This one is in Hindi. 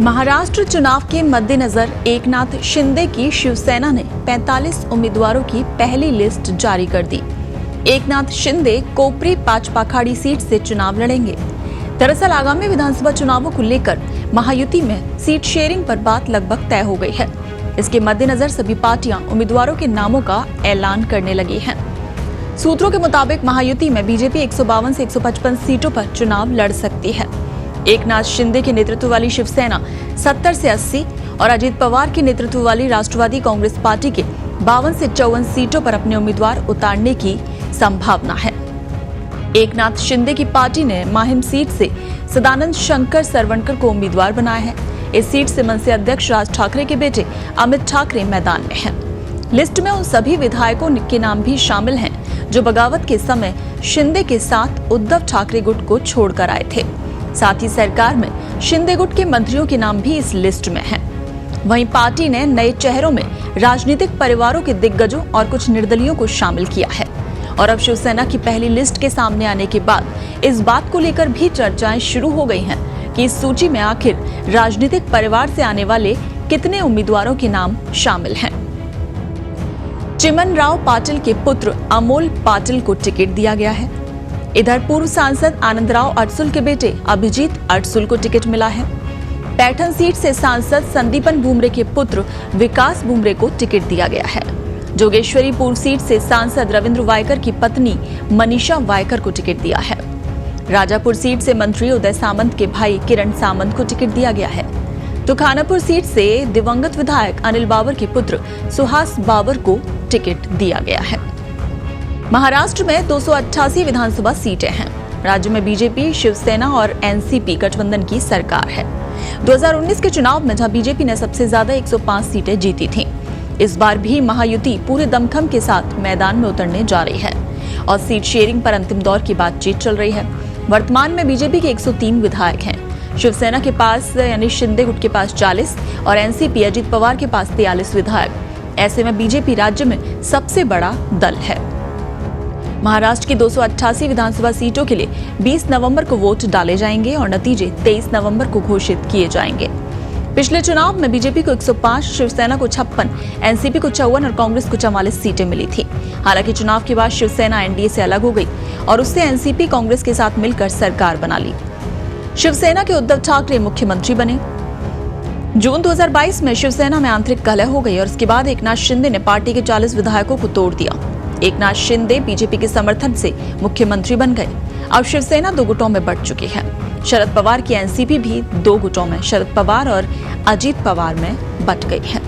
महाराष्ट्र चुनाव के मद्देनजर एकनाथ शिंदे की शिवसेना ने 45 उम्मीदवारों की पहली लिस्ट जारी कर दी। एकनाथ शिंदे कोपरी पाचपाखाड़ी सीट से चुनाव लड़ेंगे। दरअसल आगामी विधानसभा चुनावों को लेकर महायुति में सीट शेयरिंग पर बात लगभग तय हो गई है। इसके मद्देनजर सभी पार्टियां उम्मीदवारों के नामों का ऐलान करने लगी हैं। सूत्रों के मुताबिक महायुति में बीजेपी 152 से 155 सीटों पर चुनाव लड़ सकती है। एकनाथ शिंदे के नेतृत्व वाली शिवसेना 70 से 80 और अजित पवार के नेतृत्व वाली राष्ट्रवादी कांग्रेस पार्टी के 52 से 54 सीटों पर अपने उम्मीदवार उतारने की संभावना है। एकनाथ शिंदे की पार्टी ने माहिम सीट से सदानंद शंकर सरवणकर को उम्मीदवार बनाया है। इस सीट से मनसे अध्यक्ष राज ठाकरे के बेटे अमित ठाकरे मैदान में हैं। लिस्ट में उन सभी विधायकों के नाम भी शामिल हैं जो बगावत के समय शिंदे के साथ उद्धव ठाकरे गुट को छोड़कर आए थे। साथ ही सरकार में शिंदे गुट के मंत्रियों के नाम भी इस लिस्ट में हैं। वहीं पार्टी ने नए चेहरों में राजनीतिक परिवारों के दिग्गजों और कुछ निर्दलियों को शामिल किया है। और अब शिवसेना की पहली लिस्ट के सामने आने के बाद इस बात को लेकर भी चर्चाएं शुरू हो गई हैं कि इस सूची में आखिर राजनीतिक परिवार से आने वाले कितने उम्मीदवारों के नाम शामिल हैं। चिमनराव पाटिल के पुत्र अमोल पाटिल को टिकट दिया गया है। इधर पूर्व सांसद आनंदराव अडसुल के बेटे अभिजीत अडसुल को टिकट मिला है। पैठन सीट से सांसद संदीपन बुमरे के पुत्र विकास बुमरे को टिकट दिया गया है। जोगेश्वरी पूर्व सीट से सांसद रविंद्र वायकर की पत्नी मनीषा वायकर को टिकट दिया है। राजापुर सीट से मंत्री उदय सामंत के भाई किरण सामंत को टिकट दिया गया है। तो खानापुर सीट से दिवंगत विधायक अनिल बाबर के पुत्र सुहास बाबर को टिकट दिया गया है। महाराष्ट्र में 288 विधानसभा सीटें हैं। राज्य में बीजेपी, शिवसेना और एनसीपी गठबंधन की सरकार है। 2019 के चुनाव में जहां बीजेपी ने सबसे ज्यादा 105 सीटें जीती थीं, इस बार भी महायुति पूरे दमखम के साथ मैदान में उतरने जा रही है और सीट शेयरिंग पर अंतिम दौर की बातचीत चल रही है। वर्तमान में बीजेपी के 103 विधायक हैं। शिवसेना के पास यानी शिंदे गुट के पास 40 और एनसीपी अजित पवार के पास 43 विधायक। ऐसे में बीजेपी राज्य में सबसे बड़ा दल है। महाराष्ट्र की 288 विधानसभा सीटों के लिए 20 नवंबर को वोट डाले जाएंगे और नतीजे 23 नवंबर को घोषित किए जाएंगे। पिछले चुनाव में बीजेपी को 105, शिवसेना को 56, एनसीपी को 54 और कांग्रेस को 44 सीटें मिली थी। हालांकि चुनाव के बाद शिवसेना एनडीए से अलग हो गई और उससे एनसीपी कांग्रेस के साथ मिलकर सरकार बना ली। शिवसेना के उद्धव ठाकरे मुख्यमंत्री बने। जून 2022 में शिवसेना में आंतरिक कलह हो गई और उसके बाद एकनाथ शिंदे ने पार्टी के 40 विधायकों को तोड़ दिया। एकनाथ शिंदे बीजेपी के समर्थन से मुख्यमंत्री बन गए। अब शिवसेना 2 गुटों में बंट चुकी है। शरद पवार की एनसीपी भी 2 गुटों में, शरद पवार और अजित पवार में बंट गई है।